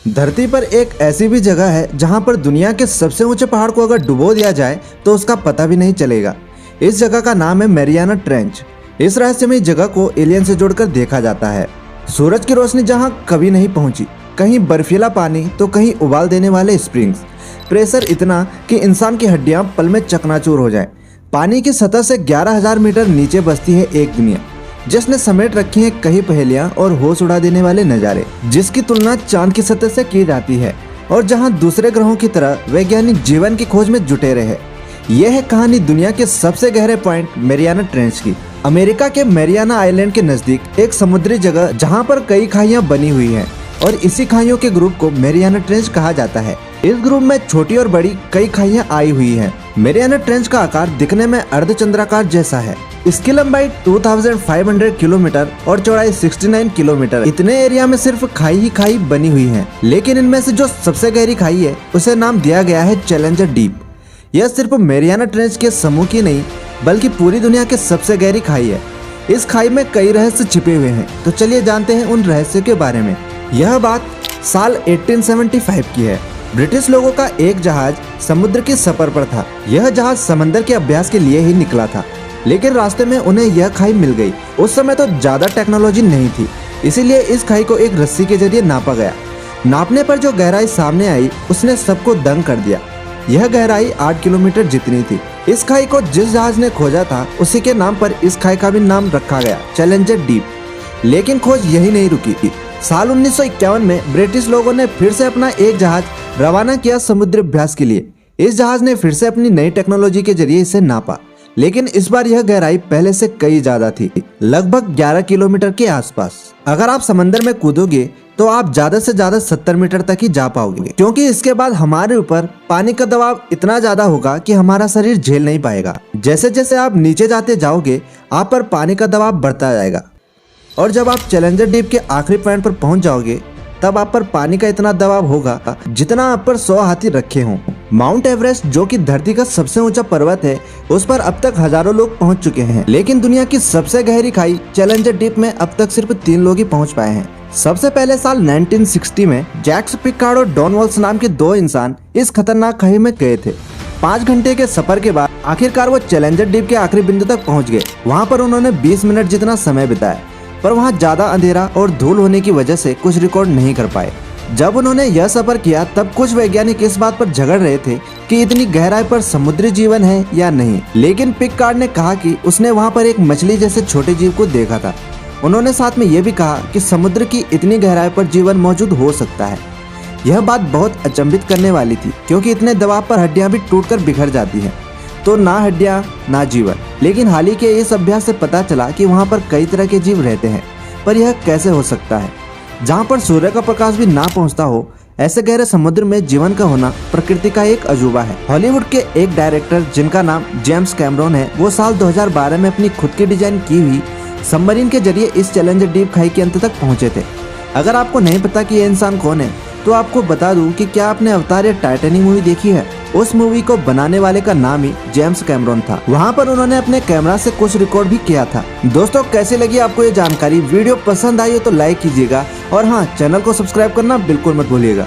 धरती पर एक ऐसी भी जगह है जहां पर दुनिया के सबसे ऊंचे पहाड़ को अगर डुबो दिया जाए तो उसका पता भी नहीं चलेगा। इस जगह का नाम है मैरियाना ट्रेंच। इस रहस्यमय जगह को एलियन से जोड़कर देखा जाता है। सूरज की रोशनी जहां कभी नहीं पहुंची, कहीं बर्फीला पानी तो कहीं उबाल देने वाले स्प्रिंग्स, प्रेशर इतना कि इंसान की हड्डियां पल में चकनाचूर हो जाएं। पानी की सतह से 11,000 मीटर नीचे बसती है एक दुनिया जिसने समेट रखी है कई पहेलियां और होश उड़ा देने वाले नज़ारे, जिसकी तुलना चांद की सतह से की जाती है और जहां दूसरे ग्रहों की तरह वैज्ञानिक जीवन की खोज में जुटे रहे। यह है कहानी दुनिया के सबसे गहरे पॉइंट मैरियाना ट्रेंच की। अमेरिका के मैरियाना आइलैंड के नजदीक एक समुद्री जगह जहां पर कई खाइयां बनी हुई हैं और इसी खाइयों के ग्रुप को मैरियाना ट्रेंच कहा जाता है। इस ग्रुप में छोटी और बड़ी कई खाइयां आई हुई हैं। मैरियाना ट्रेंच का आकार दिखने में अर्धचंद्राकार जैसा है। इसकी लंबाई 2500 किलोमीटर और चौड़ाई 69 किलोमीटर। इतने एरिया में सिर्फ खाई ही खाई बनी हुई है, लेकिन इनमें से जो सबसे गहरी खाई है उसे नाम दिया गया है चैलेंजर डीप। यह सिर्फ मैरियाना ट्रेंच के समूह की नहीं बल्कि पूरी दुनिया के सबसे गहरी खाई है। इस खाई में कई रहस्य छिपे हुए हैं, तो चलिए जानते हैं उन रहस्यों के बारे में। यह बात साल 1875 की है। ब्रिटिश लोगों का एक जहाज समुद्र के सफर पर था। यह जहाज समंदर के अभ्यास के लिए ही निकला था, लेकिन रास्ते में उन्हें यह खाई मिल गई। उस समय तो ज्यादा टेक्नोलॉजी नहीं थी, इसीलिए इस खाई को एक रस्सी के जरिए नापा गया। नापने पर जो गहराई सामने आई उसने सबको दंग कर दिया। यह गहराई 8 किलोमीटर जितनी थी। इस खाई को जिस जहाज ने खोजा था उसी के नाम पर इस खाई का भी नाम रखा गया, चैलेंजर डीप। लेकिन खोज यही नहीं रुकी थी। साल 1951 में ब्रिटिश लोगों ने फिर से अपना एक जहाज रवाना किया समुद्री अभ्यास के लिए। इस जहाज ने फिर से अपनी नई टेक्नोलॉजी के जरिए इसे नापा, लेकिन इस बार यह गहराई पहले से कई ज्यादा थी, लगभग 11 किलोमीटर के आसपास। अगर आप समंदर में कूदोगे तो आप ज्यादा से ज्यादा 70 मीटर तक ही जा पाओगे, क्योंकि इसके बाद हमारे ऊपर पानी का दबाव इतना ज्यादा होगा कि हमारा शरीर झेल नहीं पाएगा। जैसे जैसे आप नीचे जाते जाओगे आप पर पानी का दबाव बढ़ता जाएगा और जब आप चैलेंजर डीप के आखिरी पॉइंट पर पहुंच जाओगे तब आप पर पानी का इतना दबाव होगा जितना आप पर 100 हाथी रखे हों। माउंट एवरेस्ट, जो कि धरती का सबसे ऊंचा पर्वत है, उस पर अब तक हजारों लोग पहुंच चुके हैं, लेकिन दुनिया की सबसे गहरी खाई चैलेंजर डीप में अब तक सिर्फ 3 लोग ही पहुंच पाए हैं। सबसे पहले साल 1960 में जैक्स पिकार्ड और डॉन वॉल्स नाम के 2 इंसान इस खतरनाक खाई में गए थे। 5 घंटे के सफर के बाद आखिरकार वो चैलेंजर डीप के आखिरी बिंदु तक पहुंच गए। वहाँ पर उन्होंने 20 मिनट जितना समय बिताया, पर वहाँ ज्यादा अंधेरा और धूल होने की वजह से कुछ रिकॉर्ड नहीं कर पाए। जब उन्होंने यह सफर किया तब कुछ वैज्ञानिक इस बात पर झगड़ रहे थे कि इतनी गहराई पर समुद्री जीवन है या नहीं, लेकिन पिकार्ड ने कहा कि उसने वहाँ पर एक मछली जैसे छोटे जीव को देखा था। उन्होंने साथ में यह भी कहा कि समुद्र की इतनी गहराई पर जीवन मौजूद हो सकता है। यह बात बहुत अचंभित करने वाली थी, क्योंकि इतने दबाव पर हड्डियां भी टूटकर बिखर जाती हैं, तो ना हड्डियां ना जीवन। लेकिन हाल ही के इस अभ्यास से पता चला कि वहाँ पर कई तरह के जीव रहते हैं। पर यह कैसे हो सकता है? जहाँ पर सूर्य का प्रकाश भी ना पहुँचता हो, ऐसे गहरे समुद्र में जीवन का होना प्रकृति का एक अजूबा है। हॉलीवुड के एक डायरेक्टर जिनका नाम जेम्स कैमरॉन है, वो साल 2012 में अपनी खुद की डिजाइन की हुई सबमरीन के जरिए इस चैलेंजर डीप खाई के अंत तक पहुंचे थे। अगर आपको नहीं पता कि ये इंसान कौन है तो आपको बता दूं कि क्या आपने अवतार या टाइटैनिक मूवी देखी है? उस मूवी को बनाने वाले का नाम ही जेम्स कैमरॉन था। वहाँ पर उन्होंने अपने कैमरा से कुछ रिकॉर्ड भी किया था। दोस्तों, कैसी लगी आपको ये जानकारी? वीडियो पसंद आई हो तो लाइक कीजिएगा और हाँ, चैनल को सब्सक्राइब करना बिल्कुल मत भूलिएगा।